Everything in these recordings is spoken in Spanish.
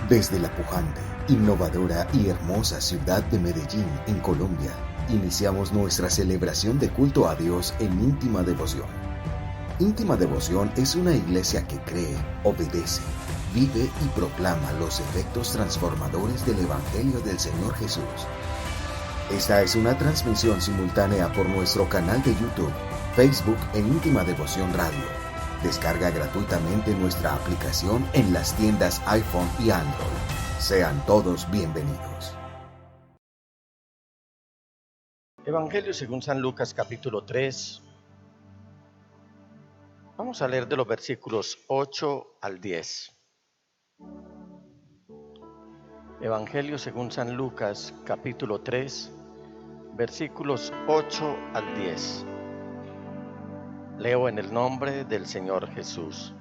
Desde la pujante, innovadora y hermosa ciudad de Medellín, en Colombia, iniciamos nuestra celebración de culto a Dios en íntima devoción. Íntima Devoción es una iglesia que cree, obedece, vive y proclama los efectos transformadores del Evangelio del Señor Jesús. Esta es una transmisión simultánea por nuestro canal de YouTube, Facebook e Íntima Devoción Radio. Descarga gratuitamente nuestra aplicación en las tiendas iPhone y Android. Sean todos bienvenidos. Evangelio según San Lucas capítulo 3. Vamos a leer de los versículos 8 al 10. Evangelio según San Lucas capítulo 3, versículos 8 al 10. Leo en el nombre del Señor Jesús.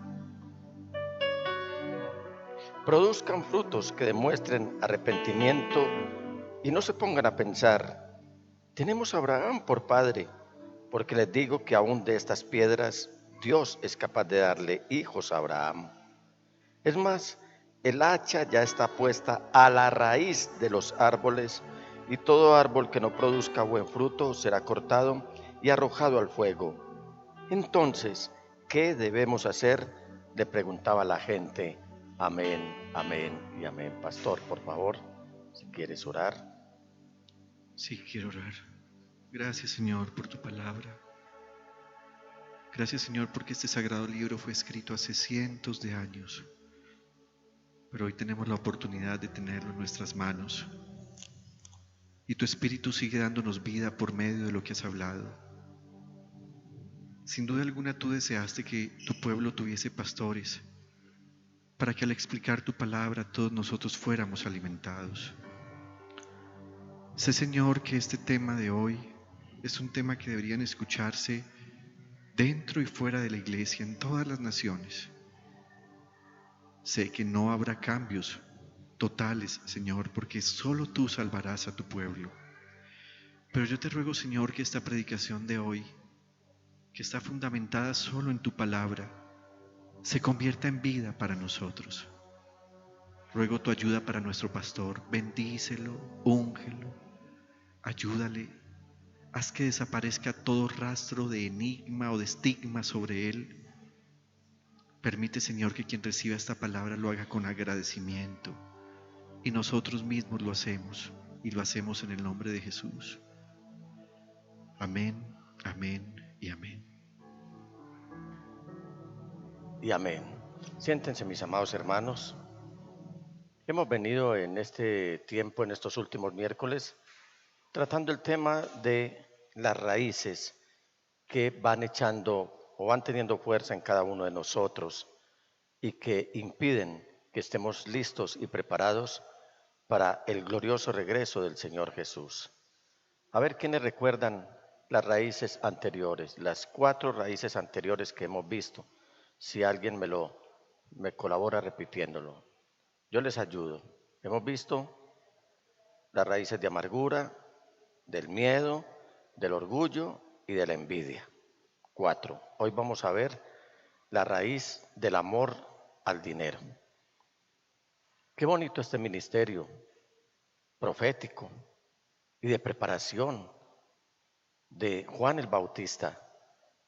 Produzcan frutos que demuestren arrepentimiento y no se pongan a pensar: tenemos a Abraham por padre, porque les digo que aún de estas piedras Dios es capaz de darle hijos a Abraham. Es más, el hacha ya está puesta a la raíz de los árboles, y todo árbol que no produzca buen fruto será cortado y arrojado al fuego. Entonces, ¿qué debemos hacer?, le preguntaba la gente. Amén, amén y amén. Pastor, por favor, si quieres orar. Sí, quiero orar. Gracias, Señor, por tu palabra. Gracias, Señor, porque este sagrado libro fue escrito hace cientos de años, pero hoy tenemos la oportunidad de tenerlo en nuestras manos. Y tu Espíritu sigue dándonos vida por medio de lo que has hablado. Sin duda alguna tú deseaste que tu pueblo tuviese pastores, para que al explicar tu palabra todos nosotros fuéramos alimentados. Sé, Señor, que este tema de hoy es un tema que deberían escucharse dentro y fuera de la iglesia, en todas las naciones. Sé que no habrá cambios totales, Señor, porque solo tú salvarás a tu pueblo. Pero yo te ruego, Señor, que esta predicación de hoy, que está fundamentada solo en tu palabra, se convierta en vida para nosotros. Ruego tu ayuda para nuestro pastor. Bendícelo, úngelo, ayúdale. Haz que desaparezca todo rastro de enigma o de estigma sobre él. Permite, Señor, que quien reciba esta palabra lo haga con agradecimiento. Y nosotros mismos lo hacemos, y lo hacemos en el nombre de Jesús. Amén, amén y amén. Y amén. Siéntense, mis amados hermanos. Hemos venido en este tiempo, en estos últimos miércoles, tratando el tema de las raíces que van echando o van teniendo fuerza en cada uno de nosotros y que impiden que estemos listos y preparados para el glorioso regreso del Señor Jesús. A ver quiénes recuerdan las raíces anteriores, las 4 raíces anteriores que hemos visto. Si alguien me colabora repitiéndolo, yo les ayudo. Hemos visto las raíces de amargura, del miedo, del orgullo y de la envidia. 4. Hoy vamos a ver la raíz del amor al dinero. Qué bonito este ministerio profético y de preparación de Juan el Bautista.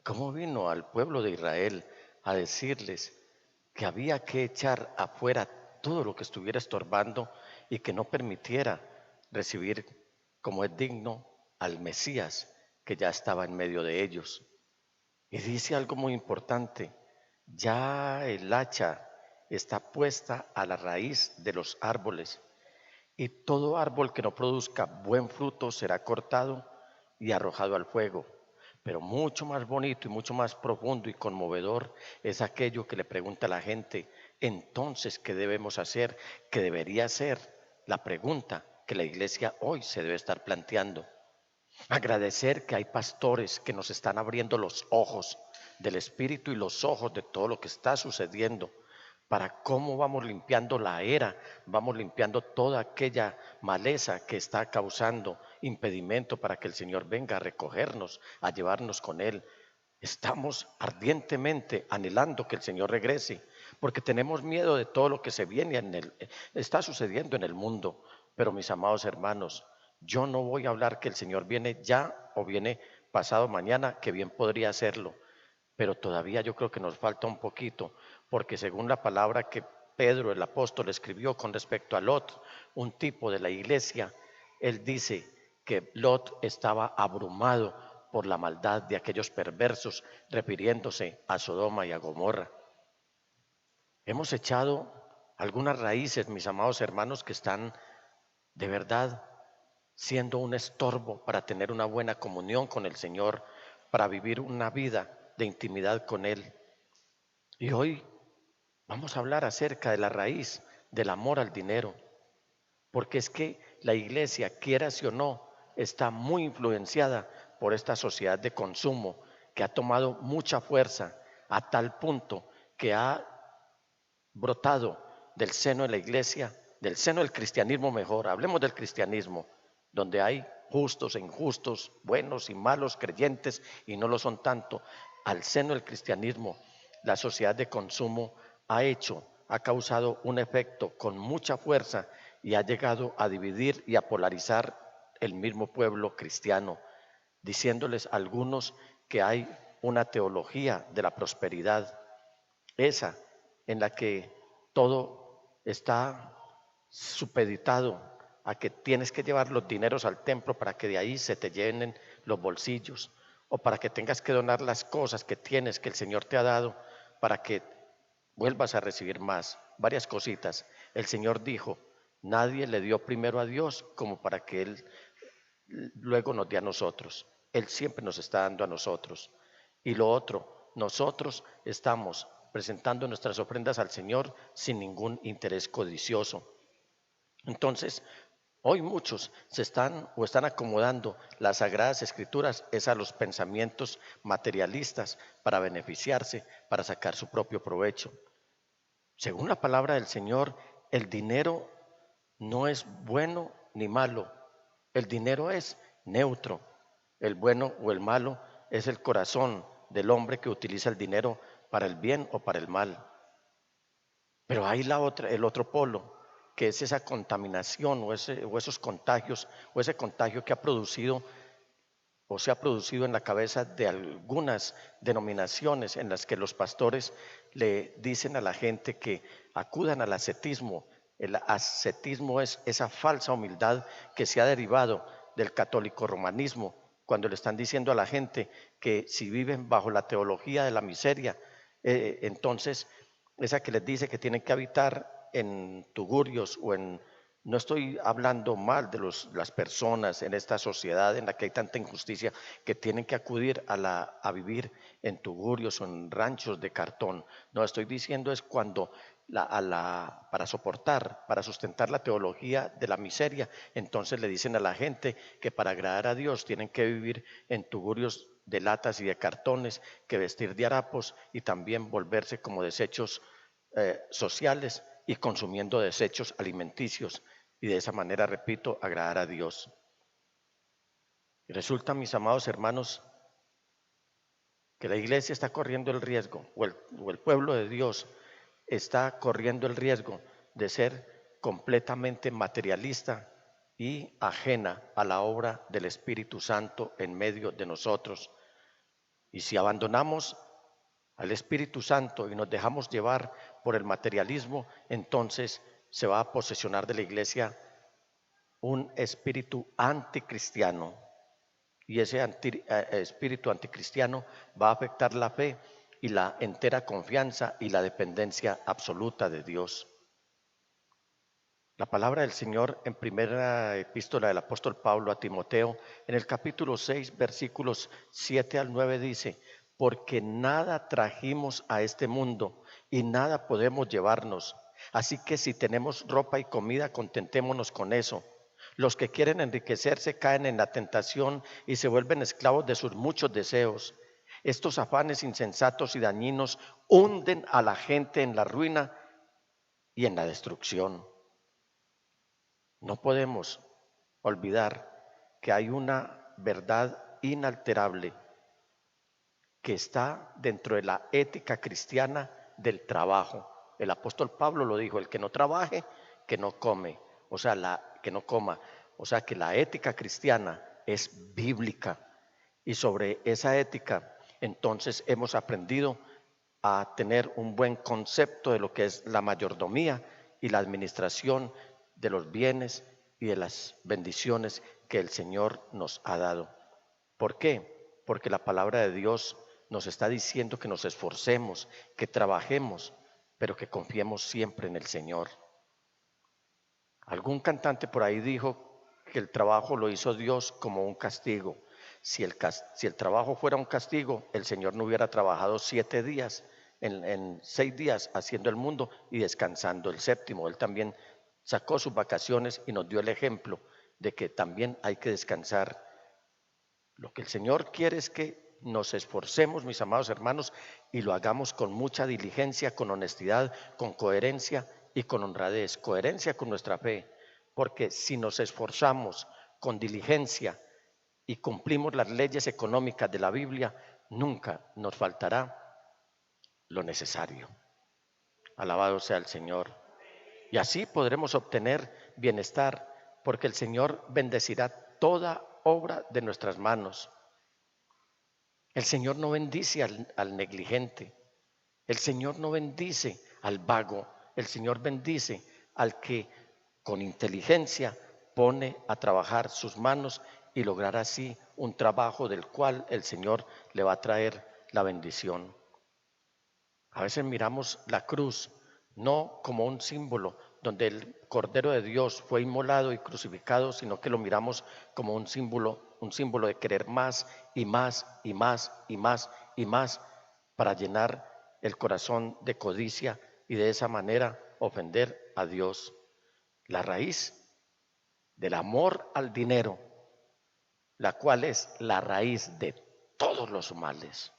Cómo vino al pueblo de Israel a decirles que había que echar afuera todo lo que estuviera estorbando y que no permitiera recibir como es digno al Mesías que ya estaba en medio de ellos. Y dice algo muy importante: ya el hacha está puesta a la raíz de los árboles, y todo árbol que no produzca buen fruto será cortado y arrojado al fuego. Pero mucho más bonito y mucho más profundo y conmovedor es aquello que le pregunta a la gente: entonces, ¿qué debemos hacer? Que debería ser la pregunta que la iglesia hoy se debe estar planteando. Agradecer que hay pastores que nos están abriendo los ojos del Espíritu y los ojos de todo lo que está sucediendo, para cómo vamos limpiando la era, vamos limpiando toda aquella maleza que está causando impedimento para que el Señor venga a recogernos, a llevarnos con Él. Estamos ardientemente anhelando que el Señor regrese, porque tenemos miedo de todo lo que se viene está sucediendo en el mundo. Pero mis amados hermanos, yo no voy a hablar que el Señor viene ya o viene pasado mañana, que bien podría hacerlo, pero todavía yo creo que nos falta un poquito, porque según la palabra que Pedro el apóstol escribió con respecto a Lot, un tipo de la iglesia, él dice que Lot estaba abrumado por la maldad de aquellos perversos, refiriéndose a Sodoma y a Gomorra. Hemos echado algunas raíces, mis amados hermanos, que están de verdad siendo un estorbo para tener una buena comunión con el Señor, para vivir una vida de intimidad con Él. Y hoy vamos a hablar acerca de la raíz del amor al dinero, porque es que la iglesia, quieras o no, está muy influenciada por esta sociedad de consumo que ha tomado mucha fuerza a tal punto que ha brotado del seno de la iglesia, del seno del cristianismo mejor, hablemos del cristianismo, donde hay justos e injustos, buenos y malos creyentes y no lo son tanto. Al seno del cristianismo, la sociedad de consumo ha causado un efecto con mucha fuerza y ha llegado a dividir y a polarizar el mismo pueblo cristiano, diciéndoles a algunos que hay una teología de la prosperidad, esa en la que todo está supeditado a que tienes que llevar los dineros al templo para que de ahí se te llenen los bolsillos, o para que tengas que donar las cosas que tienes, que el Señor te ha dado, para que vuelvas a recibir más. Varias cositas. El Señor dijo, nadie le dio primero a Dios como para que Él luego nos dé a nosotros. Él siempre nos está dando a nosotros. Y lo otro, nosotros estamos presentando nuestras ofrendas al Señor sin ningún interés codicioso. Entonces, hoy muchos están acomodando las sagradas escrituras es a los pensamientos materialistas para beneficiarse, para sacar su propio provecho. Según la palabra del Señor, el dinero no es bueno ni malo. El dinero es neutro. El bueno o el malo es el corazón del hombre que utiliza el dinero para el bien o para el mal. Pero hay el otro polo, que es esa contaminación o esos contagios, o ese contagio que ha producido o se ha producido en la cabeza de algunas denominaciones en las que los pastores le dicen a la gente que acudan al ascetismo. El ascetismo es esa falsa humildad que se ha derivado del católico romanismo, cuando le están diciendo a la gente que si viven bajo la teología de la miseria, entonces esa que les dice que tienen que habitar en tugurios o en... No estoy hablando mal de las personas en esta sociedad en la que hay tanta injusticia que tienen que acudir a vivir en tugurios o en ranchos de cartón. No, estoy diciendo es cuando para sustentar la teología de la miseria, entonces le dicen a la gente que para agradar a Dios tienen que vivir en tugurios de latas y de cartones, que vestir de harapos y también volverse como desechos sociales y consumiendo desechos alimenticios y de esa manera, repito, agradar a Dios. Y resulta, mis amados hermanos, que la iglesia está corriendo el riesgo, o el pueblo de Dios está corriendo el riesgo de ser completamente materialista y ajena a la obra del Espíritu Santo en medio de nosotros. Y si abandonamos al Espíritu Santo y nos dejamos llevar por el materialismo, entonces se va a posesionar de la iglesia un espíritu anticristiano. Y ese espíritu anticristiano va a afectar la fe y la entera confianza y la dependencia absoluta de Dios. La palabra del Señor en primera epístola del apóstol Pablo a Timoteo, en el capítulo 6, versículos 7 al 9 dice, porque nada trajimos a este mundo y nada podemos llevarnos. Así que si tenemos ropa y comida, contentémonos con eso. Los que quieren enriquecerse caen en la tentación y se vuelven esclavos de sus muchos deseos. Estos afanes insensatos y dañinos hunden a la gente en la ruina y en la destrucción. No podemos olvidar que hay una verdad inalterable, que está dentro de la ética cristiana del trabajo. El apóstol Pablo lo dijo: el que no trabaje, que no come, o sea, que no coma. O sea que la ética cristiana es bíblica, y sobre esa ética entonces hemos aprendido a tener un buen concepto de lo que es la mayordomía y la administración de los bienes y de las bendiciones que el Señor nos ha dado. ¿Por qué? Porque la palabra de Dios nos está diciendo que nos esforcemos, que trabajemos, pero que confiemos siempre en el Señor. Algún cantante por ahí dijo que el trabajo lo hizo Dios como un castigo. Si el trabajo fuera un castigo, el Señor no hubiera trabajado 7 días, en 6 días haciendo el mundo y descansando el séptimo. Él también sacó sus vacaciones y nos dio el ejemplo de que también hay que descansar. Lo que el Señor quiere es que nos esforcemos, mis amados hermanos, y lo hagamos con mucha diligencia, con honestidad, con coherencia y con honradez. Coherencia con nuestra fe, porque si nos esforzamos con diligencia y cumplimos las leyes económicas de la Biblia, nunca nos faltará lo necesario. Alabado sea el Señor. Y así podremos obtener bienestar, porque el Señor bendecirá toda obra de nuestras manos. El Señor no bendice al negligente. El Señor no bendice al vago. El Señor bendice al que con inteligencia pone a trabajar sus manos y lograr así un trabajo del cual el Señor le va a traer la bendición. A veces miramos la cruz no como un símbolo donde el Cordero de Dios fue inmolado y crucificado, sino que lo miramos como un símbolo de querer más y más y más y más y más para llenar el corazón de codicia y de esa manera ofender a Dios. La raíz del amor al dinero, la cual es la raíz de todos los males.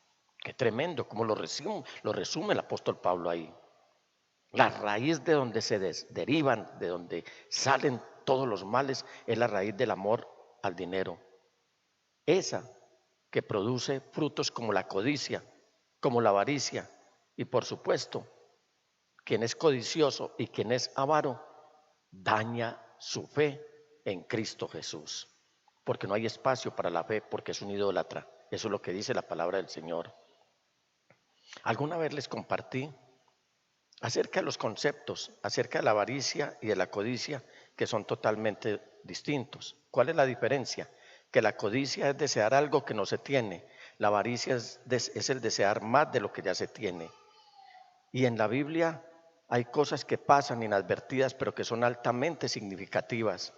Qué tremendo, como lo resume el apóstol Pablo ahí. La raíz de donde se derivan, de donde salen todos los males, es la raíz del amor al dinero. Esa que produce frutos como la codicia, como la avaricia, y por supuesto, quien es codicioso y quien es avaro, daña su fe en Cristo Jesús, porque no hay espacio para la fe, porque es un idólatra. Eso es lo que dice la palabra del Señor. Alguna vez les compartí acerca de los conceptos, acerca de la avaricia y de la codicia, que son totalmente distintos. ¿Cuál es la diferencia? Que la codicia es desear algo que no se tiene, la avaricia es el desear más de lo que ya se tiene. Y en la Biblia hay cosas que pasan inadvertidas, pero que son altamente significativas.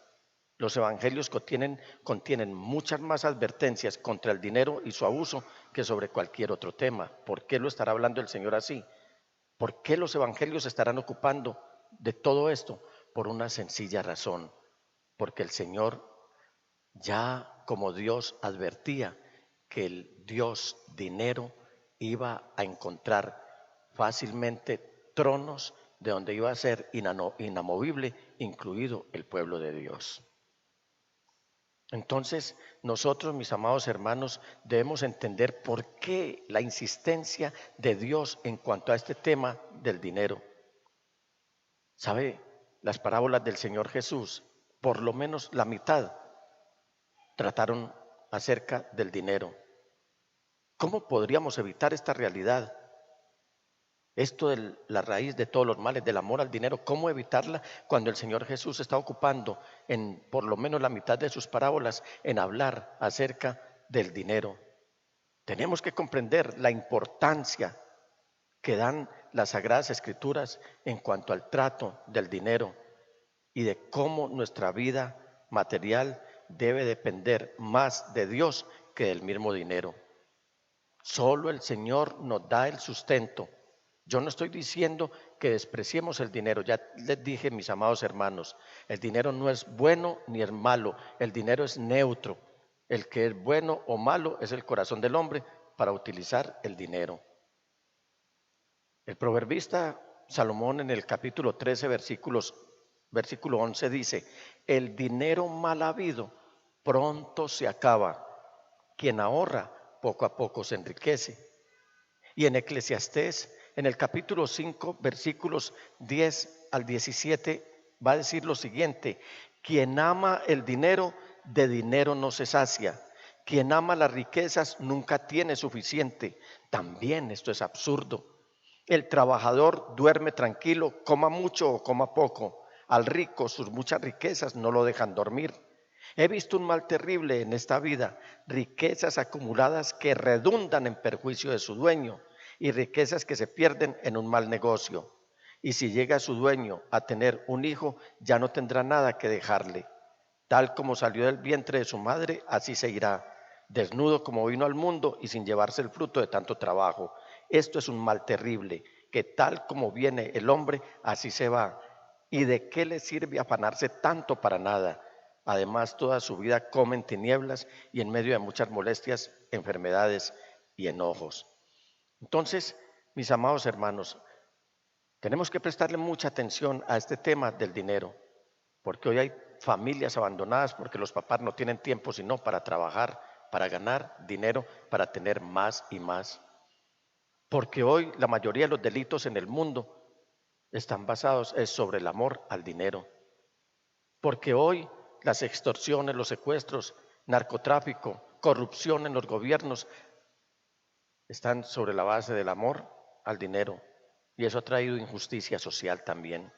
Los evangelios contienen muchas más advertencias contra el dinero y su abuso que sobre cualquier otro tema. ¿Por qué lo estará hablando el Señor así? ¿Por qué los evangelios se estarán ocupando de todo esto? Por una sencilla razón, porque el Señor ya como Dios advertía que el Dios dinero iba a encontrar fácilmente tronos de donde iba a ser inamovible, incluido el pueblo de Dios. Entonces, nosotros, mis amados hermanos, debemos entender por qué la insistencia de Dios en cuanto a este tema del dinero. ¿Sabe? Las parábolas del Señor Jesús, por lo menos la mitad, trataron acerca del dinero. ¿Cómo podríamos evitar esta realidad? Esto de la raíz de todos los males, del amor al dinero, ¿cómo evitarla cuando el Señor Jesús está ocupando en por lo menos la mitad de sus parábolas en hablar acerca del dinero? Tenemos que comprender la importancia que dan las Sagradas Escrituras en cuanto al trato del dinero y de cómo nuestra vida material debe depender más de Dios que del mismo dinero. Solo el Señor nos da el sustento. Yo no estoy diciendo que despreciemos el dinero, ya les dije, mis amados hermanos, el dinero no es bueno ni es malo, el dinero es neutro. El que es bueno o malo es el corazón del hombre para utilizar el dinero. El proverbista Salomón en el capítulo 13, versículo 11 dice: el dinero mal habido pronto se acaba, quien ahorra poco a poco se enriquece. Y en Eclesiastés, en el capítulo 5, versículos 10 al 17, va a decir lo siguiente: quien ama el dinero, de dinero no se sacia. Quien ama las riquezas nunca tiene suficiente. También esto es absurdo. El trabajador duerme tranquilo, coma mucho o coma poco. Al rico sus muchas riquezas no lo dejan dormir. He visto un mal terrible en esta vida: riquezas acumuladas que redundan en perjuicio de su dueño, y riquezas que se pierden en un mal negocio. Y si llega su dueño a tener un hijo, ya no tendrá nada que dejarle. Tal como salió del vientre de su madre, así se irá, desnudo como vino al mundo y sin llevarse el fruto de tanto trabajo. Esto es un mal terrible, que tal como viene el hombre, así se va. ¿Y de qué le sirve afanarse tanto para nada? Además, toda su vida come en tinieblas y en medio de muchas molestias, enfermedades y enojos. Entonces, mis amados hermanos, tenemos que prestarle mucha atención a este tema del dinero, porque hoy hay familias abandonadas porque los papás no tienen tiempo sino para trabajar, para ganar dinero, para tener más y más. Porque hoy la mayoría de los delitos en el mundo están basados sobre el amor al dinero. Porque hoy las extorsiones, los secuestros, narcotráfico, corrupción en los gobiernos están sobre la base del amor al dinero. Y eso ha traído injusticia social también.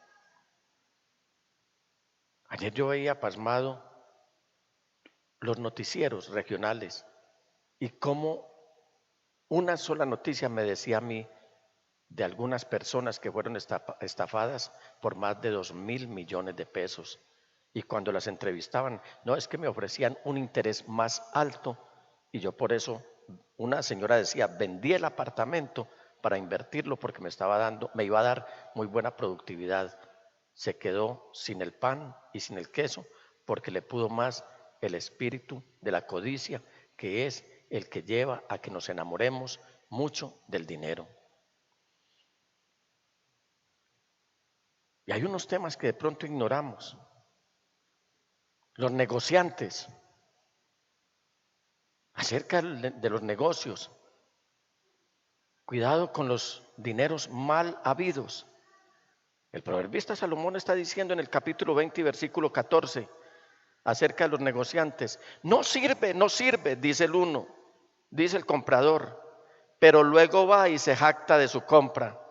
Ayer yo veía pasmado los noticieros regionales y cómo una sola noticia me decía a mí de algunas personas que fueron estafadas por más de 2.000 millones de pesos. Y cuando las entrevistaban, no, es que me ofrecían un interés más alto y yo por eso, una señora decía, vendí el apartamento para invertirlo porque me iba a dar muy buena productividad. Se quedó sin el pan y sin el queso porque le pudo más el espíritu de la codicia, que es el que lleva a que nos enamoremos mucho del dinero. Y hay unos temas que de pronto ignoramos. Los negociantes, acerca de los negocios, cuidado con los dineros mal habidos. El proverbista Salomón está diciendo en el capítulo 20 y versículo 14 acerca de los negociantes: no sirve, no sirve, dice el uno, dice el comprador, pero luego va y se jacta de su compra.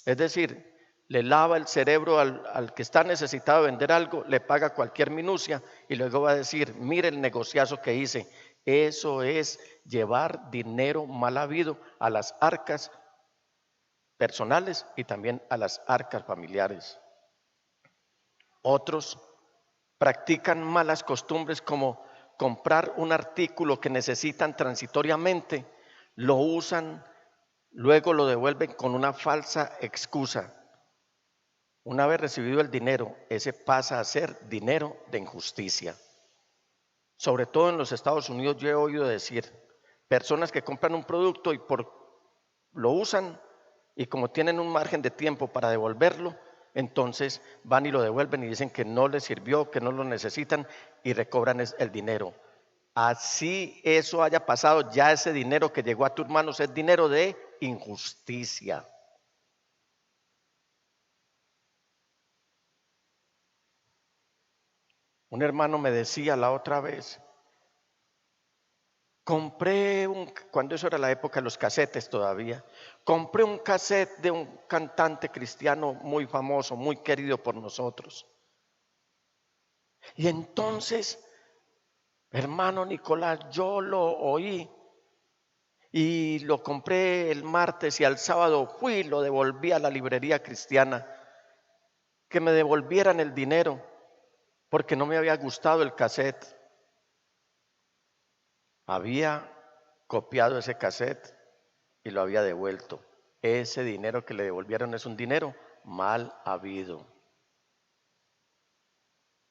Es decir, le lava el cerebro al que está necesitado de vender algo, le paga cualquier minucia y luego va a decir: mire el negociazo que hice. Eso es llevar dinero mal habido a las arcas personales y también a las arcas familiares. Otros practican malas costumbres como comprar un artículo que necesitan transitoriamente, lo usan, luego lo devuelven con una falsa excusa. Una vez recibido el dinero, ese pasa a ser dinero de injusticia. Sobre todo en los Estados Unidos yo he oído decir, personas que compran un producto y lo usan y como tienen un margen de tiempo para devolverlo, entonces van y lo devuelven y dicen que no les sirvió, que no lo necesitan y recobran el dinero. Así eso haya pasado, ya ese dinero que llegó a tus manos es dinero de injusticia. Un hermano me decía la otra vez, cuando eso era la época de los casetes todavía, compré un cassette de un cantante cristiano muy famoso, muy querido por nosotros. Y entonces, hermano Nicolás, yo lo oí y lo compré el martes y al sábado fui y lo devolví a la librería cristiana, que me devolvieran el dinero porque no me había gustado el cassette. Había copiado ese cassette y lo había devuelto. Ese dinero que le devolvieron es un dinero mal habido.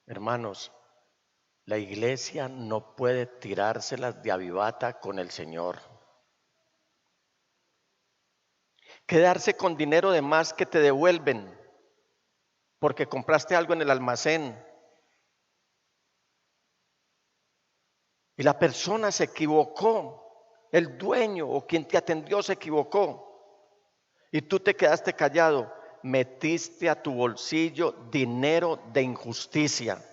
Hermanos, la iglesia no puede tirárselas de avivata con el Señor. Quedarse con dinero de más que te devuelven porque compraste algo en el almacén y la persona se equivocó el dueño o quien te atendió se equivocó y tú te quedaste callado, metiste a tu bolsillo dinero de injusticia.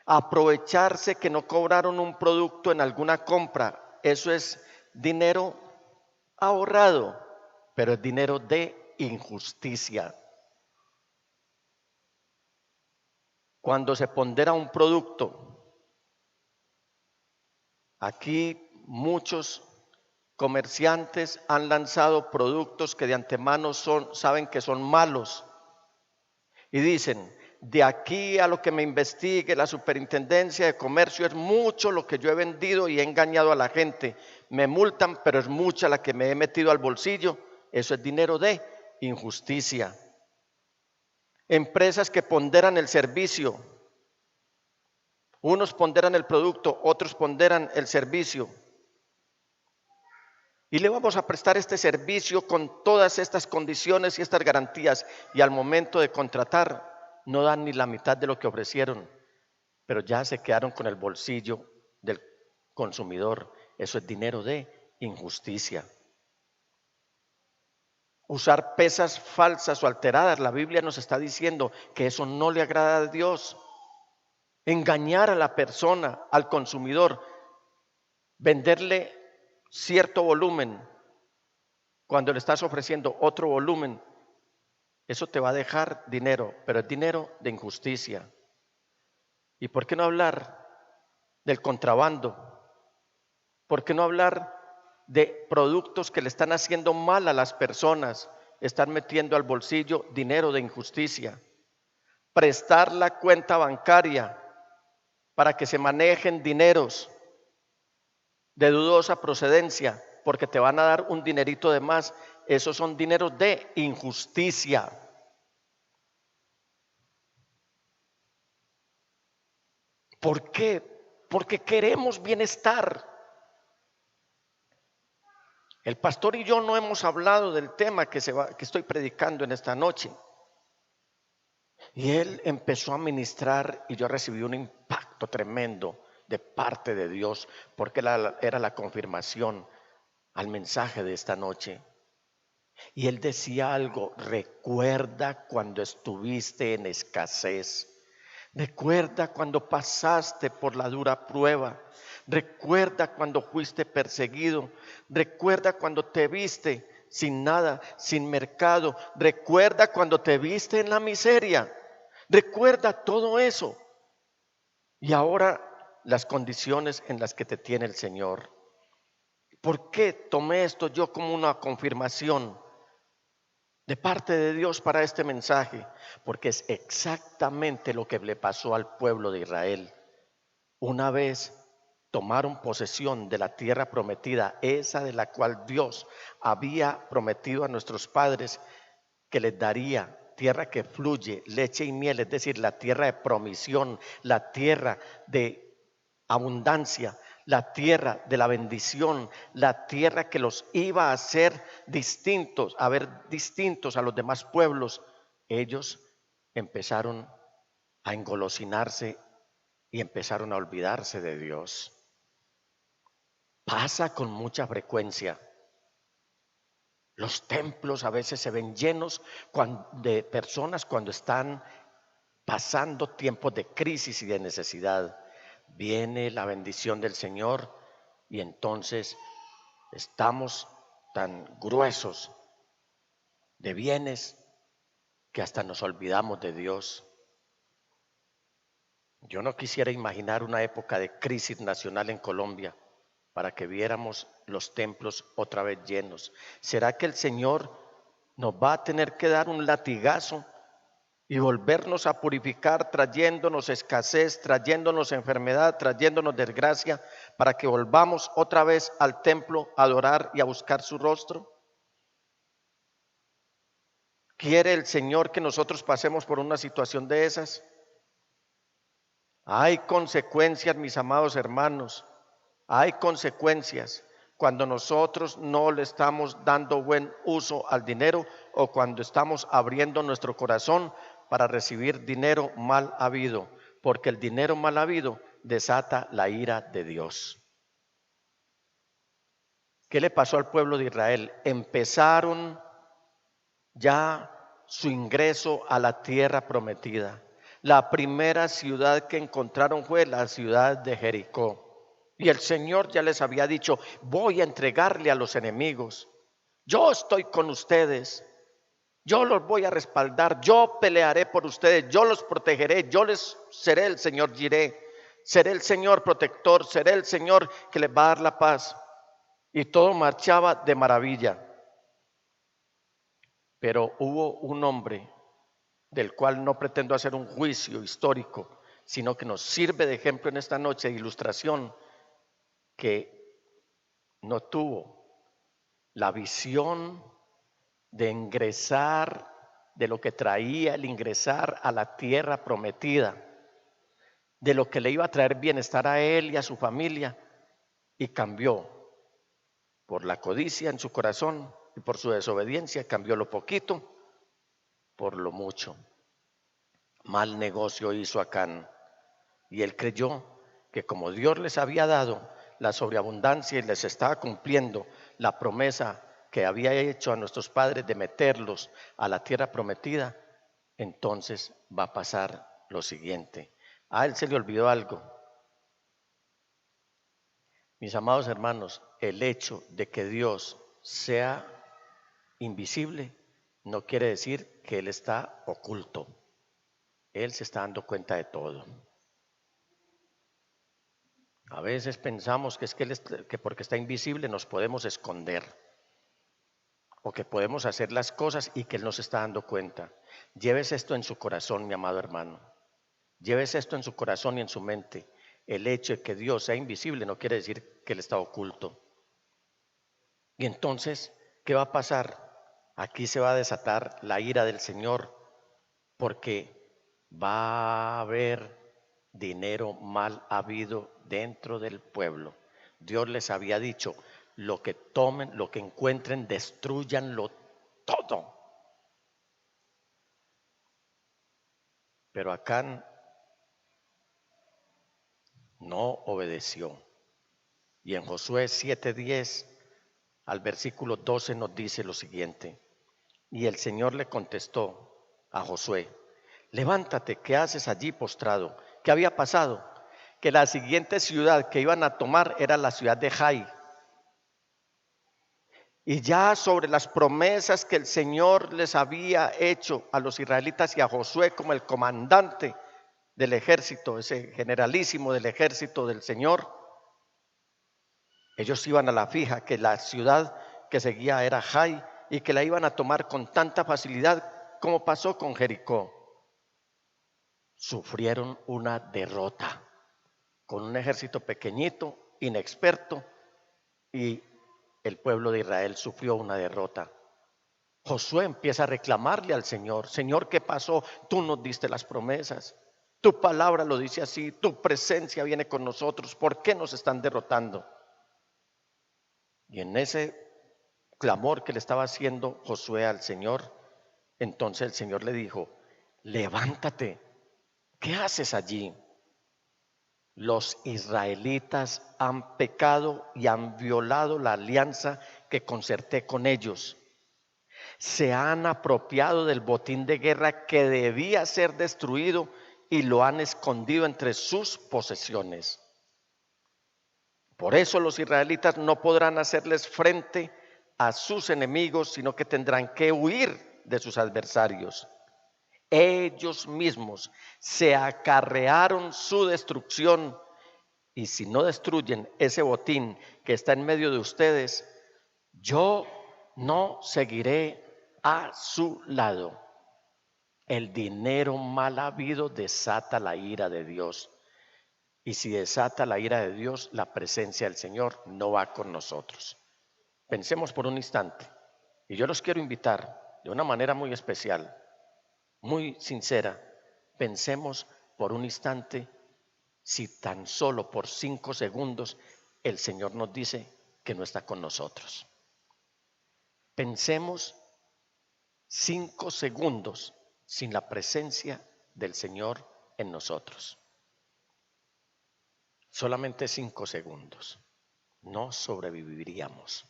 Aprovecharse que no cobraron un producto en alguna compra, eso es dinero ahorrado, pero es dinero de injusticia. Cuando se pondera un producto, aquí muchos comerciantes han lanzado productos que de antemano saben que son malos y dicen, de aquí a lo que me investigue la Superintendencia de Comercio es mucho lo que yo he vendido y he engañado a la gente. Me multan, pero es mucha la que me he metido al bolsillo. Eso es dinero de injusticia. Empresas que ponderan el servicio. Unos ponderan el producto, otros ponderan el servicio. Y le vamos a prestar este servicio con todas estas condiciones y estas garantías. Y al momento de contratar, no dan ni la mitad de lo que ofrecieron, pero ya se quedaron con el bolsillo del consumidor. Eso es dinero de injusticia. Usar pesas falsas o alteradas, la Biblia nos está diciendo que eso no le agrada a Dios. Engañar a la persona, al consumidor, venderle cierto volumen cuando le estás ofreciendo otro volumen, eso te va a dejar dinero, pero es dinero de injusticia. ¿Y por qué no hablar del contrabando? ¿Por qué no hablar de productos que le están haciendo mal a las personas? Están metiendo al bolsillo dinero de injusticia. Prestar la cuenta bancaria para que se manejen dineros de dudosa procedencia, porque te van a dar un dinerito de más. Esos son dineros de injusticia. ¿Por qué? Porque queremos bienestar. El pastor y yo no hemos hablado del tema que estoy predicando en esta noche. Y él empezó a ministrar y yo recibí un impacto tremendo de parte de Dios, porque era la confirmación al mensaje de esta noche. Y él decía algo: recuerda cuando estuviste en escasez. Recuerda cuando pasaste por la dura prueba. Recuerda cuando fuiste perseguido. Recuerda cuando te viste sin nada, sin mercado. Recuerda cuando te viste en la miseria. Recuerda todo eso. Y ahora las condiciones en las que te tiene el Señor. ¿Por qué tomé esto yo como una confirmación de parte de Dios para este mensaje? Porque es exactamente lo que le pasó al pueblo de Israel. Una vez tomaron posesión de la tierra prometida, esa de la cual Dios había prometido a nuestros padres que les daría, tierra que fluye leche y miel, es decir, la tierra de promisión, la tierra de abundancia, la tierra de la bendición, la tierra que los iba a hacer distintos, a ver distintos a los demás pueblos. Ellos empezaron a engolosinarse y empezaron a olvidarse de Dios. Pasa con mucha frecuencia. Los templos a veces se ven llenos de personas cuando están pasando tiempos de crisis y de necesidad. Viene la bendición del Señor y entonces estamos tan gruesos de bienes que hasta nos olvidamos de Dios. Yo no quisiera imaginar una época de crisis nacional en Colombia para que viéramos los templos otra vez llenos. ¿Será que el Señor nos va a tener que dar un latigazo y volvernos a purificar, trayéndonos escasez, trayéndonos enfermedad, trayéndonos desgracia, para que volvamos otra vez al templo a adorar y a buscar su rostro? ¿Quiere el Señor que nosotros pasemos por una situación de esas? Hay consecuencias, mis amados hermanos, hay consecuencias cuando nosotros no le estamos dando buen uso al dinero o cuando estamos abriendo nuestro corazón para recibir dinero mal habido, porque el dinero mal habido desata la ira de Dios. ¿Qué le pasó al pueblo de Israel? Empezaron ya su ingreso a la tierra prometida. La primera ciudad que encontraron fue la ciudad de Jericó. Y el Señor ya les había dicho, voy a entregarle a los enemigos. Yo estoy con ustedes. Yo los voy a respaldar. Yo pelearé por ustedes. Yo los protegeré. Yo les seré el Señor Jireh. Seré el Señor protector. Seré el Señor que les va a dar la paz. Y todo marchaba de maravilla. Pero hubo un hombre del cual no pretendo hacer un juicio histórico, sino que nos sirve de ejemplo en esta noche, de ilustración, que no tuvo la visión de ingresar, de lo que traía el ingresar a la tierra prometida, de lo que le iba a traer bienestar a él y a su familia, y cambió por la codicia en su corazón y por su desobediencia, cambió lo poquito por lo mucho. Mal negocio hizo Acán, y él creyó que como Dios les había dado la sobreabundancia y les estaba cumpliendo la promesa que había hecho a nuestros padres de meterlos a la tierra prometida, entonces va a pasar lo siguiente. A él se le olvidó algo. Mis amados hermanos, el hecho de que Dios sea invisible no quiere decir que Él está oculto. Él se está dando cuenta de todo. A veces pensamos que es que porque está invisible nos podemos esconder o que podemos hacer las cosas y que Él no se está dando cuenta. Llévese esto en su corazón, mi amado hermano. Llévese esto en su corazón y en su mente. El hecho de que Dios sea invisible no quiere decir que Él está oculto. Y entonces, ¿qué va a pasar? Aquí se va a desatar la ira del Señor, porque va a haber dinero mal habido dentro del pueblo. Dios les había dicho, lo que tomen, lo que encuentren, destruyanlo todo. Pero Acán no obedeció. Y en Josué 7:10 al versículo 12 nos dice lo siguiente. Y el Señor le contestó a Josué, levántate, ¿qué haces allí postrado? ¿Qué había pasado? Que la siguiente ciudad que iban a tomar era la ciudad de Jai. Y ya sobre las promesas que el Señor les había hecho a los israelitas y a Josué como el comandante del ejército, ese generalísimo del ejército del Señor, ellos iban a la fija que la ciudad que seguía era Jai y que la iban a tomar con tanta facilidad como pasó con Jericó. Sufrieron una derrota con un ejército pequeñito, inexperto, y el pueblo de Israel sufrió una derrota. Josué empieza a reclamarle al Señor, Señor, ¿qué pasó? Tú nos diste las promesas, tu palabra lo dice así, tu presencia viene con nosotros, ¿por qué nos están derrotando? Y en ese clamor que le estaba haciendo Josué al Señor, entonces el Señor le dijo, levántate, ¿qué haces allí? Los israelitas han pecado y han violado la alianza que concerté con ellos. Se han apropiado del botín de guerra que debía ser destruido y lo han escondido entre sus posesiones. Por eso los israelitas no podrán hacerles frente a sus enemigos, sino que tendrán que huir de sus adversarios. Ellos mismos se acarrearon su destrucción, y si no destruyen ese botín que está en medio de ustedes, yo no seguiré a su lado. El dinero mal habido desata la ira de Dios. Y si desata la ira de Dios, la presencia del Señor no va con nosotros. Pensemos por un instante, y yo los quiero invitar de una manera muy especial, muy sincera. Pensemos por un instante si tan solo por 5 segundos el Señor nos dice que no está con nosotros. Pensemos 5 segundos sin la presencia del Señor en nosotros. Solamente 5 segundos. No sobreviviríamos.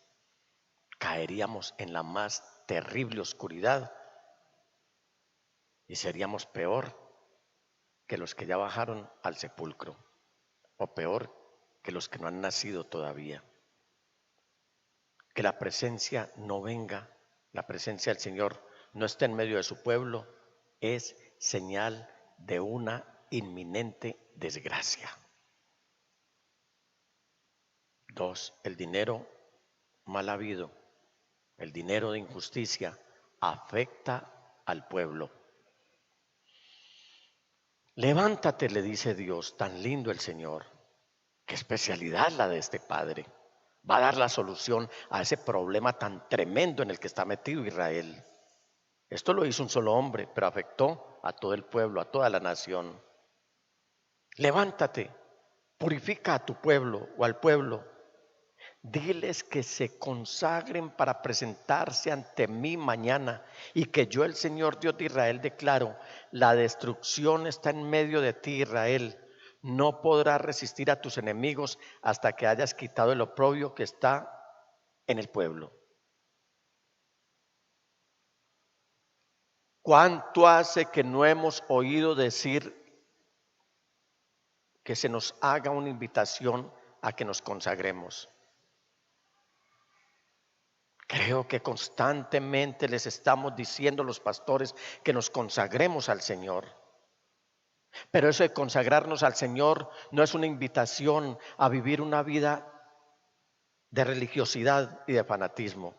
caeríamos en la más terrible oscuridad y seríamos peor que los que ya bajaron al sepulcro, o peor que los que no han nacido todavía. Que la presencia no venga, la presencia del Señor no esté en medio de su pueblo, es señal de una inminente desgracia. 2, el dinero mal habido, el dinero de injusticia afecta al pueblo. Levántate, le dice Dios, tan lindo el Señor. Qué especialidad la de este Padre. Va a dar la solución a ese problema tan tremendo en el que está metido Israel. Esto lo hizo un solo hombre, pero afectó a todo el pueblo, a toda la nación. Levántate, purifica a tu pueblo o al pueblo. Diles que se consagren para presentarse ante mí mañana y que yo, el Señor Dios de Israel, declaro: la destrucción está en medio de ti, Israel. No podrás resistir a tus enemigos hasta que hayas quitado el oprobio que está en el pueblo. ¿Cuánto hace que no hemos oído decir que se nos haga una invitación a que nos consagremos? Creo que constantemente les estamos diciendo a los pastores que nos consagremos al Señor. Pero eso de consagrarnos al Señor no es una invitación a vivir una vida de religiosidad y de fanatismo.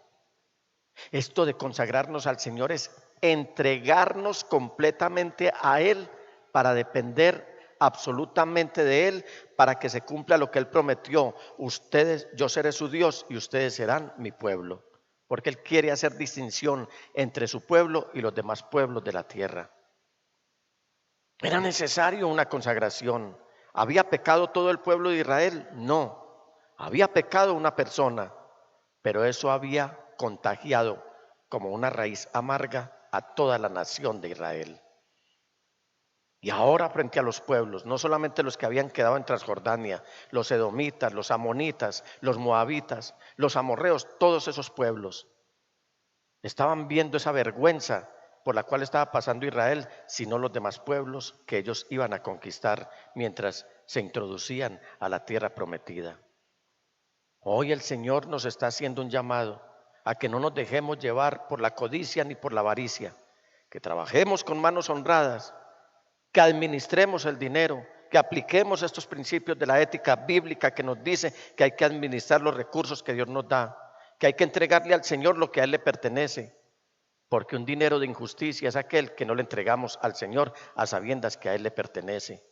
Esto de consagrarnos al Señor es entregarnos completamente a Él para depender absolutamente de Él, para que se cumpla lo que Él prometió: ustedes, yo seré su Dios y ustedes serán mi pueblo. Porque Él quiere hacer distinción entre su pueblo y los demás pueblos de la tierra. ¿Era necesario una consagración? ¿Había pecado todo el pueblo de Israel? No. Había pecado una persona, pero eso había contagiado como una raíz amarga a toda la nación de Israel. Y ahora, frente a los pueblos, no solamente los que habían quedado en Transjordania, los edomitas, los amonitas, los moabitas, los amorreos, todos esos pueblos estaban viendo esa vergüenza por la cual estaba pasando Israel, sino los demás pueblos que ellos iban a conquistar mientras se introducían a la tierra prometida. Hoy el Señor nos está haciendo un llamado a que no nos dejemos llevar por la codicia ni por la avaricia, que trabajemos con manos honradas, que administremos el dinero, que apliquemos estos principios de la ética bíblica que nos dice que hay que administrar los recursos que Dios nos da, que hay que entregarle al Señor lo que a Él le pertenece, porque un dinero de injusticia es aquel que no le entregamos al Señor a sabiendas que a Él le pertenece.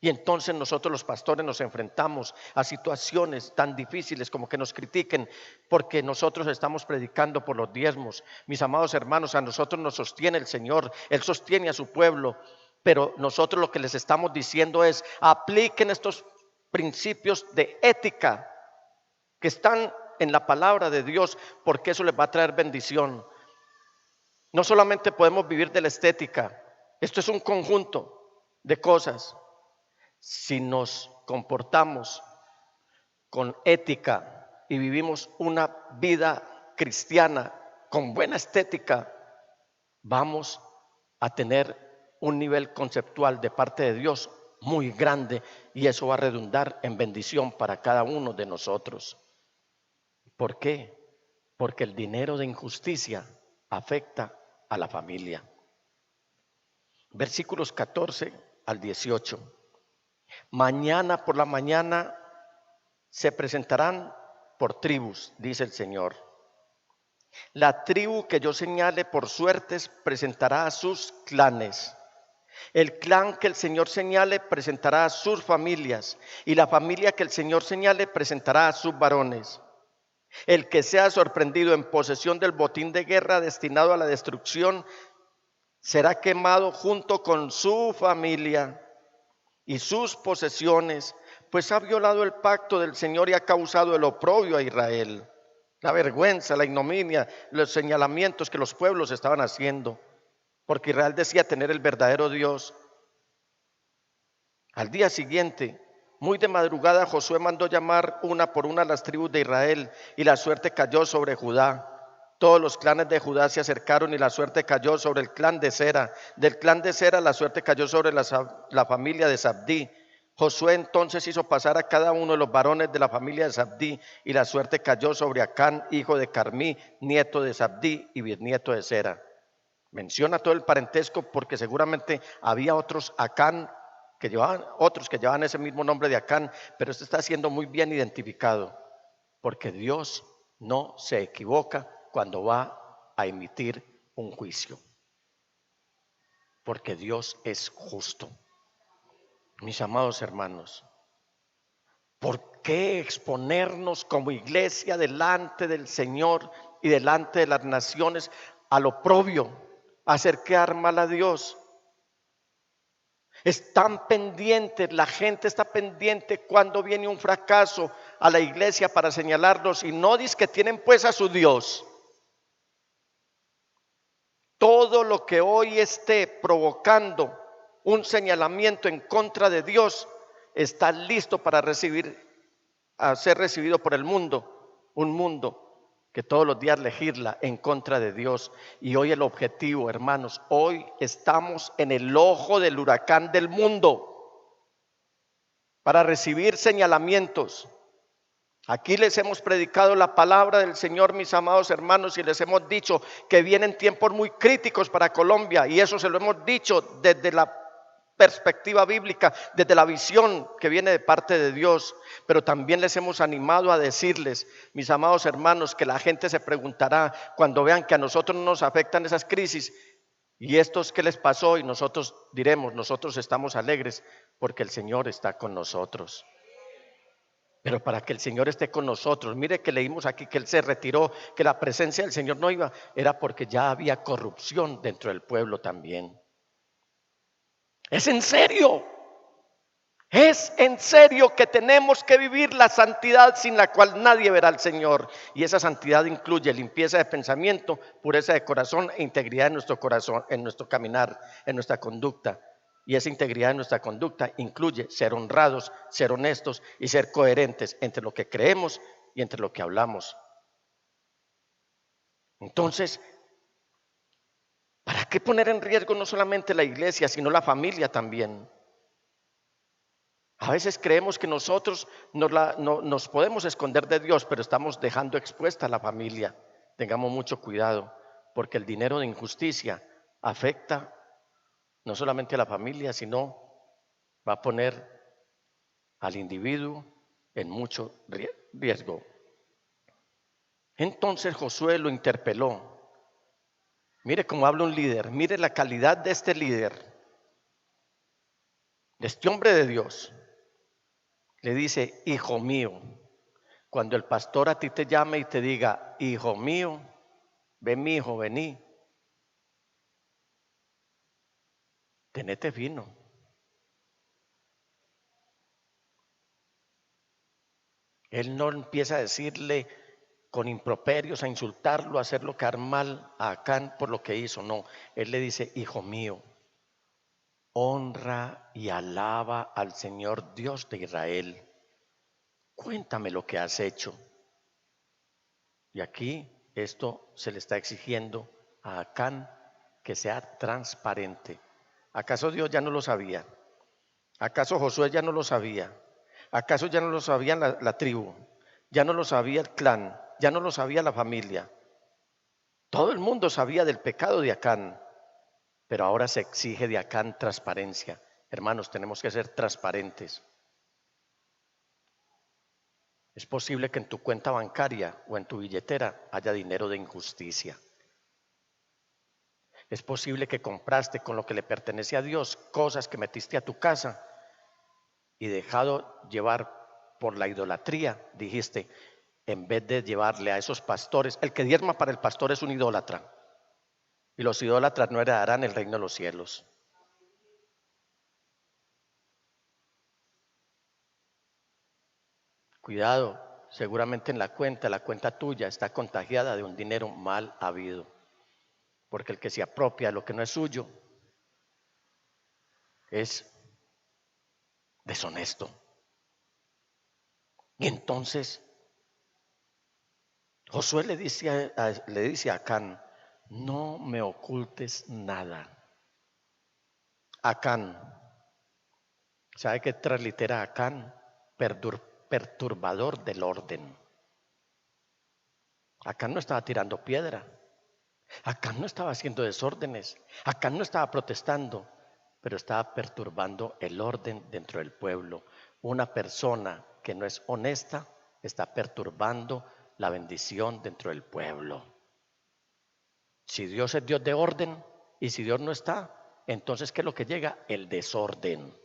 Y entonces nosotros los pastores nos enfrentamos a situaciones tan difíciles como que nos critiquen porque nosotros estamos predicando por los diezmos. Mis amados hermanos, a nosotros nos sostiene el Señor, Él sostiene a su pueblo, pero nosotros lo que les estamos diciendo es: apliquen estos principios de ética que están en la palabra de Dios, porque eso les va a traer bendición. No solamente podemos vivir de la estética, esto es un conjunto de cosas. Si nos comportamos con ética y vivimos una vida cristiana con buena estética, vamos a tener un nivel conceptual de parte de Dios muy grande, y eso va a redundar en bendición para cada uno de nosotros. ¿Por qué? Porque el dinero de injusticia afecta a la familia. Versículos 14 al 18. Mañana por la mañana se presentarán por tribus, dice el Señor. La tribu que yo señale por suertes presentará a sus clanes. El clan que el Señor señale presentará a sus familias, y la familia que el Señor señale presentará a sus varones. El que sea sorprendido en posesión del botín de guerra destinado a la destrucción será quemado junto con su familia y sus posesiones, pues ha violado el pacto del Señor y ha causado el oprobio a Israel. La vergüenza, la ignominia, los señalamientos que los pueblos estaban haciendo, porque Israel decía tener el verdadero Dios. Al día siguiente, muy de madrugada, Josué mandó llamar una por una a las tribus de Israel, y la suerte cayó sobre Judá. Todos los clanes de Judá se acercaron y la suerte cayó sobre el clan de Sera. Del clan de Sera la suerte cayó sobre la familia de Zabdí. Josué entonces hizo pasar a cada uno de los varones de la familia de Zabdí y la suerte cayó sobre Acán, hijo de Carmí, nieto de Zabdí y bisnieto de Sera. Menciona todo el parentesco porque seguramente había otros Acán otros que llevaban ese mismo nombre de Acán, pero este está siendo muy bien identificado porque Dios no se equivoca cuando va a emitir un juicio, porque Dios es justo. Mis amados hermanos, ¿por qué exponernos como iglesia delante del Señor y delante de las naciones al oprobio, a hacer quedar mal a Dios? Están pendientes, la gente está pendiente cuando viene un fracaso a la iglesia para señalarlos y no dice que tienen pues a su Dios. Todo lo que hoy esté provocando un señalamiento en contra de Dios está listo para ser recibido por el mundo, un mundo que todos los días legisla en contra de Dios. Y hoy el objetivo, hermanos, hoy estamos en el ojo del huracán del mundo para recibir señalamientos. Aquí les hemos predicado la palabra del Señor, mis amados hermanos, y les hemos dicho que vienen tiempos muy críticos para Colombia, y eso se lo hemos dicho desde la perspectiva bíblica, desde la visión que viene de parte de Dios. Pero también les hemos animado a decirles, mis amados hermanos, que la gente se preguntará cuando vean que a nosotros no nos afectan esas crisis, y estos qué les pasó, y nosotros diremos, nosotros estamos alegres porque el Señor está con nosotros. Pero para que el Señor esté con nosotros, mire que leímos aquí que Él se retiró, que la presencia del Señor no iba, era porque ya había corrupción dentro del pueblo también. Es en serio que tenemos que vivir la santidad sin la cual nadie verá al Señor. Y esa santidad incluye limpieza de pensamiento, pureza de corazón e integridad en nuestro corazón, en nuestro caminar, en nuestra conducta. Y esa integridad en nuestra conducta incluye ser honrados, ser honestos y ser coherentes entre lo que creemos y entre lo que hablamos. Entonces, ¿para qué poner en riesgo no solamente la iglesia, sino la familia también? A veces creemos que nosotros nos podemos esconder de Dios, pero estamos dejando expuesta a la familia. Tengamos mucho cuidado, porque el dinero de injusticia afecta no solamente a la familia, sino va a poner al individuo en mucho riesgo. Entonces Josué lo interpeló. Mire cómo habla un líder, mire la calidad de este líder, de este hombre de Dios. Le dice, hijo mío. Cuando el pastor a ti te llame y te diga, hijo mío, ven mi hijo, vení, tenete fino. Él no empieza a decirle con improperios, a insultarlo, a hacerlo quedar mal a Acán por lo que hizo. No, él le dice, hijo mío, honra y alaba al Señor Dios de Israel. Cuéntame lo que has hecho. Y aquí esto se le está exigiendo a Acán que sea transparente. ¿Acaso Dios ya no lo sabía? ¿Acaso Josué ya no lo sabía? ¿Acaso ya no lo sabía la tribu? ¿Ya no lo sabía el clan? ¿Ya no lo sabía la familia? Todo el mundo sabía del pecado de Acán, pero ahora se exige de Acán transparencia. Hermanos, tenemos que ser transparentes. Es posible que en tu cuenta bancaria o en tu billetera haya dinero de injusticia. Es posible que compraste con lo que le pertenece a Dios cosas que metiste a tu casa y dejado llevar por la idolatría, dijiste, en vez de llevarle a esos pastores, el que diezma para el pastor es un idólatra, y los idólatras no heredarán el reino de los cielos. Cuidado, seguramente en la cuenta tuya está contagiada de un dinero mal habido, porque el que se apropia de lo que no es suyo es deshonesto. Y entonces Josué le dice a Acán, no me ocultes nada. Acán, ¿sabe qué translitera Acán? Perturbador del orden. Acán no estaba tirando piedra. Acán no estaba haciendo desórdenes. Acán no estaba protestando, pero estaba perturbando el orden dentro del pueblo. Una persona que no es honesta está perturbando la bendición dentro del pueblo. Si Dios es Dios de orden y si Dios no está, entonces ¿qué es lo que llega? El desorden.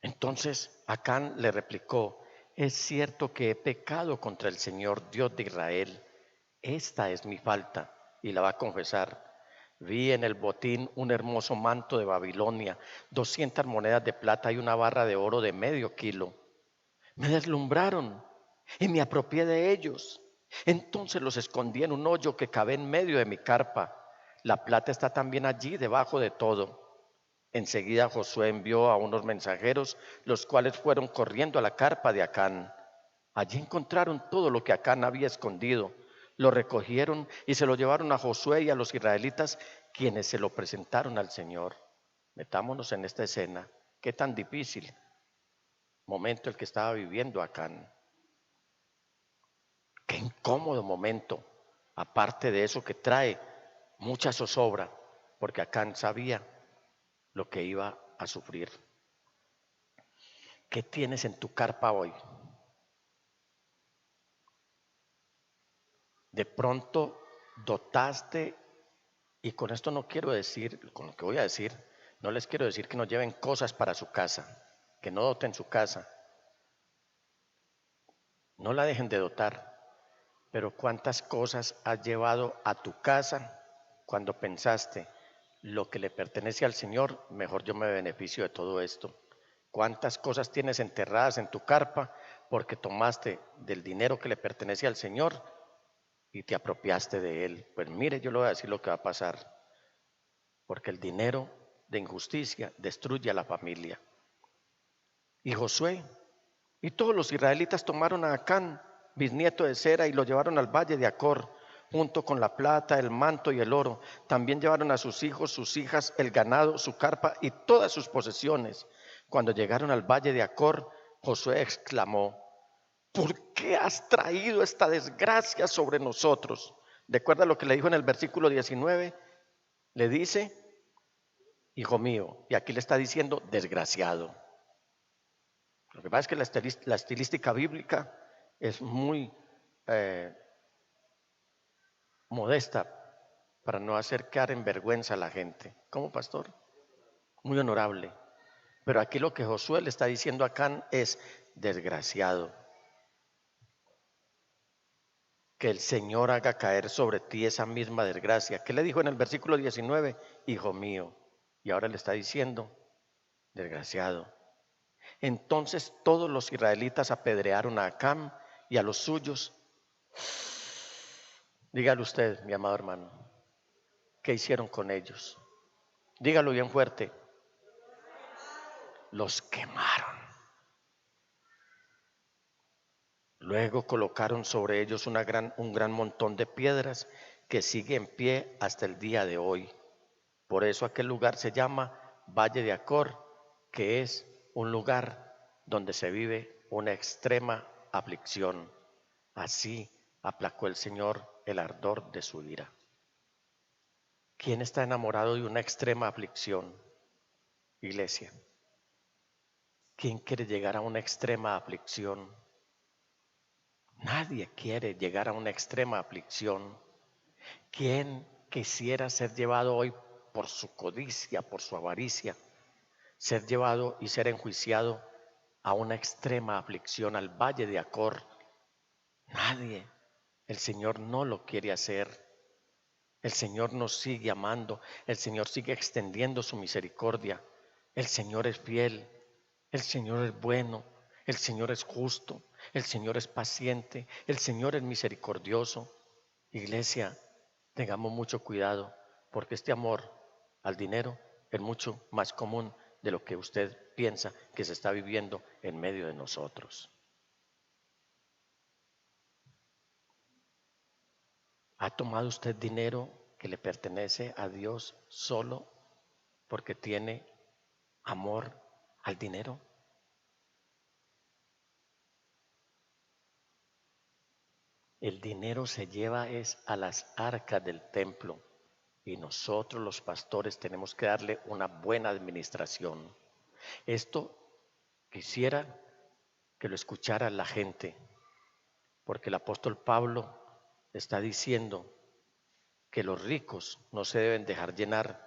Entonces Acán le replicó, es cierto que he pecado contra el Señor Dios de Israel. Esta es mi falta y la va a confesar. Vi en el botín un hermoso manto de Babilonia, 200 monedas de plata y una barra de oro de medio kilo. Me deslumbraron y me apropié de ellos. Entonces los escondí en un hoyo que cabe en medio de mi carpa. La plata está también allí debajo de todo. Enseguida Josué envió a unos mensajeros, los cuales fueron corriendo a la carpa de Acán. Allí encontraron todo lo que Acán había escondido. Lo recogieron y se lo llevaron a Josué y a los israelitas, quienes se lo presentaron al Señor. Metámonos en esta escena. Qué tan difícil momento el que estaba viviendo Acán. Qué incómodo momento. Aparte de eso que trae mucha zozobra, porque Acán sabía lo que iba a sufrir. ¿Qué tienes en tu carpa hoy? De pronto dotaste, y con esto no quiero decir, con lo que voy a decir, no les quiero decir que no lleven cosas para su casa, que no doten su casa, no la dejen de dotar, pero ¿cuántas cosas has llevado a tu casa cuando pensaste, lo que le pertenece al Señor, mejor yo me beneficio de todo esto? ¿Cuántas cosas tienes enterradas en tu carpa porque tomaste del dinero que le pertenece al Señor y te apropiaste de él? Pues mire, yo le voy a decir lo que va a pasar, porque el dinero de injusticia destruye a la familia. Y Josué y todos los israelitas tomaron a Acán, bisnieto de Zera, y lo llevaron al valle de Acor, junto con la plata, el manto y el oro. También llevaron a sus hijos, sus hijas, el ganado, su carpa y todas sus posesiones. Cuando llegaron al valle de Acor, Josué exclamó, ¿por qué has traído esta desgracia sobre nosotros? ¿Recuerda lo que le dijo en el versículo 19? Le dice, hijo mío, y aquí le está diciendo desgraciado. Lo que pasa es que la estilística bíblica es muy modesta para no hacer quedar en vergüenza a la gente. ¿Cómo, pastor? Muy honorable. Pero aquí lo que Josué le está diciendo a Acán es desgraciado. Que el Señor haga caer sobre ti esa misma desgracia. ¿Qué le dijo en el versículo 19? Hijo mío. Y ahora le está diciendo desgraciado. Entonces todos los israelitas apedrearon a Acán y a los suyos. Dígalo usted, mi amado hermano, ¿qué hicieron con ellos? Dígalo bien fuerte. Los quemaron. Luego colocaron sobre ellos un gran montón de piedras que sigue en pie hasta el día de hoy. Por eso aquel lugar se llama Valle de Acor, que es un lugar donde se vive una extrema aflicción. Así aplacó el Señor el ardor de su ira. ¿Quién está enamorado de una extrema aflicción? Iglesia. ¿Quién quiere llegar a una extrema aflicción? Nadie quiere llegar a una extrema aflicción. ¿Quién quisiera ser llevado hoy por su codicia, por su avaricia, ser llevado y ser enjuiciado a una extrema aflicción, al valle de Acor? Nadie. El Señor no lo quiere hacer. El Señor nos sigue amando. El Señor sigue extendiendo su misericordia. El Señor es fiel. El Señor es bueno. El Señor es justo. El Señor es paciente. El Señor es misericordioso. Iglesia, tengamos mucho cuidado, porque este amor al dinero es mucho más común de lo que usted piensa que se está viviendo en medio de nosotros. ¿Ha tomado usted dinero que le pertenece a Dios solo porque tiene amor al dinero? El dinero se lleva es a las arcas del templo y nosotros los pastores tenemos que darle una buena administración. Esto quisiera que lo escuchara la gente, porque el apóstol Pablo está diciendo que los ricos no se deben dejar llenar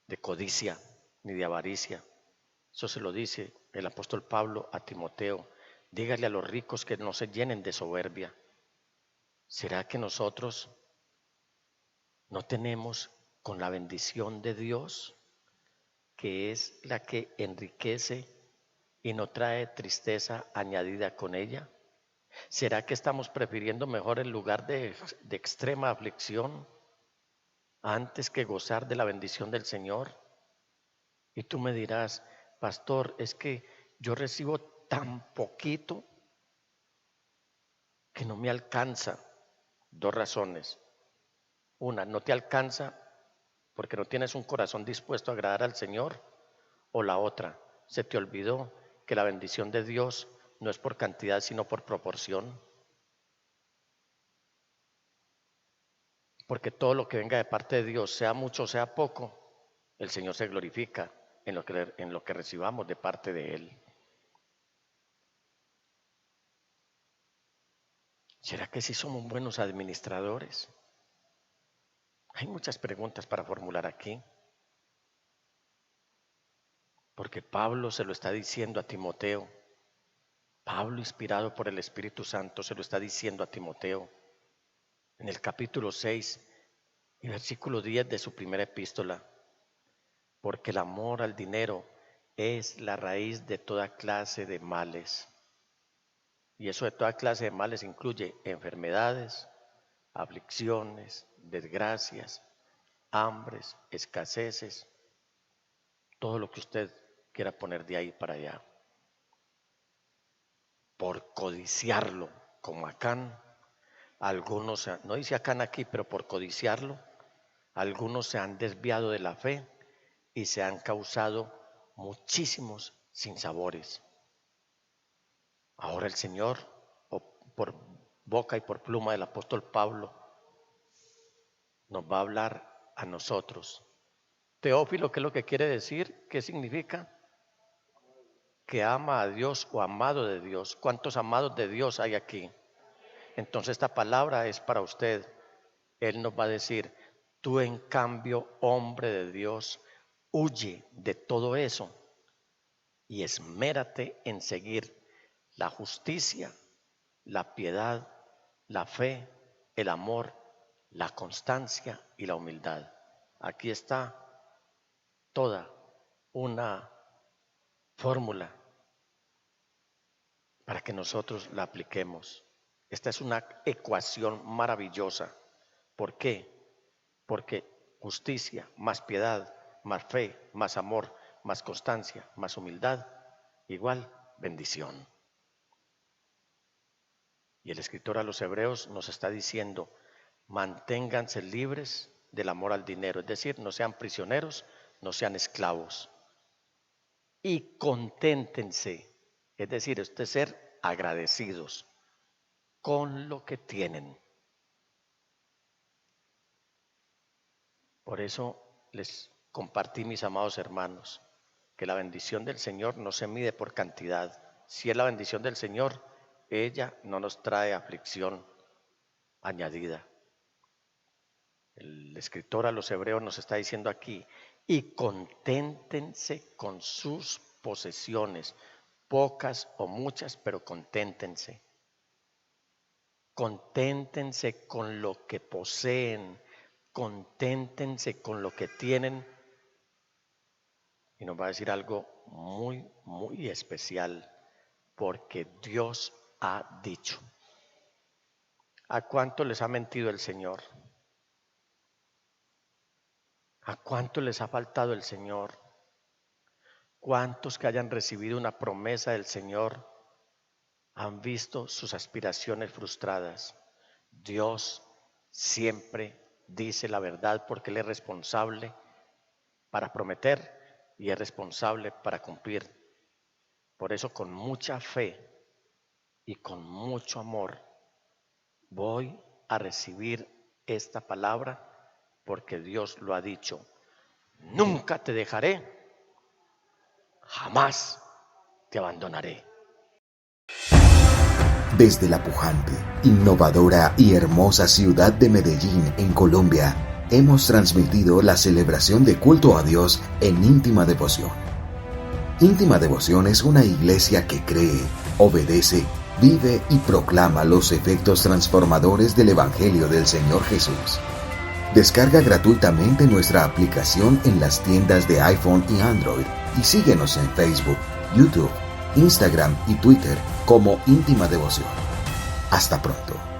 de codicia ni de avaricia. Eso se lo dice el apóstol Pablo a Timoteo. Dígale a los ricos que no se llenen de soberbia. ¿Será que nosotros no tenemos con la bendición de Dios, que es la que enriquece y no trae tristeza añadida con ella? ¿Será que estamos prefiriendo mejor el lugar de extrema aflicción antes que gozar de la bendición del Señor? Y tú me dirás, pastor, es que yo recibo tan poquito que no me alcanza. Dos razones. Una, no te alcanza porque no tienes un corazón dispuesto a agradar al Señor. O la otra, se te olvidó que la bendición de Dios no es por cantidad sino por proporción. Porque todo lo que venga de parte de Dios, sea mucho o sea poco, el Señor se glorifica en lo que recibamos de parte de Él. ¿Será que sí somos buenos administradores? Hay muchas preguntas para formular aquí. Porque Pablo se lo está diciendo a Timoteo. Pablo, inspirado por el Espíritu Santo, se lo está diciendo a Timoteo en el capítulo 6 y versículo 10 de su primera epístola. Porque el amor al dinero es la raíz de toda clase de males. Y eso de toda clase de males incluye enfermedades, aflicciones, desgracias, hambres, escaseces, todo lo que usted quiera poner de ahí para allá. Por codiciarlo, como Acán, algunos, no dice Acán aquí, pero por codiciarlo, algunos se han desviado de la fe y se han causado muchísimos sinsabores. Ahora el Señor, por boca y por pluma del apóstol Pablo, nos va a hablar a nosotros. Teófilo, ¿qué es lo que quiere decir? ¿Qué significa? Que ama a Dios o amado de Dios. ¿Cuántos amados de Dios hay aquí? Entonces esta palabra es para usted. Él nos va a decir, tú en cambio, hombre de Dios, huye de todo eso y esmérate en seguir la justicia, la piedad, la fe, el amor, la constancia y la humildad. Aquí está toda una fórmula para que nosotros la apliquemos. Esta es una ecuación maravillosa. ¿Por qué? Porque justicia, más piedad, más fe, más amor, más constancia, más humildad, igual bendición. Y el escritor a los Hebreos nos está diciendo, manténganse libres del amor al dinero, es decir, no sean prisioneros, no sean esclavos. Y conténtense, es decir, usted ser agradecidos con lo que tienen. Por eso les compartí, mis amados hermanos, que la bendición del Señor no se mide por cantidad. Si es la bendición del Señor, ella no nos trae aflicción añadida. El escritor a los Hebreos nos está diciendo aquí, y conténtense con sus posesiones, pocas o muchas, pero conténtense. Conténtense con lo que poseen, conténtense con lo que tienen. Y nos va a decir algo muy, muy especial, porque Dios ha dicho. ¿A cuánto les ha mentido el Señor? ¿A cuánto les ha faltado el Señor? ¿Cuántos que hayan recibido una promesa del Señor han visto sus aspiraciones frustradas? Dios siempre dice la verdad porque Él es responsable para prometer y es responsable para cumplir. Por eso con mucha fe y con mucho amor voy a recibir esta palabra porque Dios lo ha dicho. Nunca te dejaré, jamás te abandonaré. Desde la pujante, innovadora y hermosa ciudad de Medellín, en Colombia, hemos transmitido la celebración de culto a Dios en íntima devoción. Íntima Devoción es una iglesia que cree, obedece, vive y proclama los efectos transformadores del Evangelio del Señor Jesús. Descarga gratuitamente nuestra aplicación en las tiendas de iPhone y Android y síguenos en Facebook, YouTube, Instagram y Twitter como Íntima Devoción. Hasta pronto.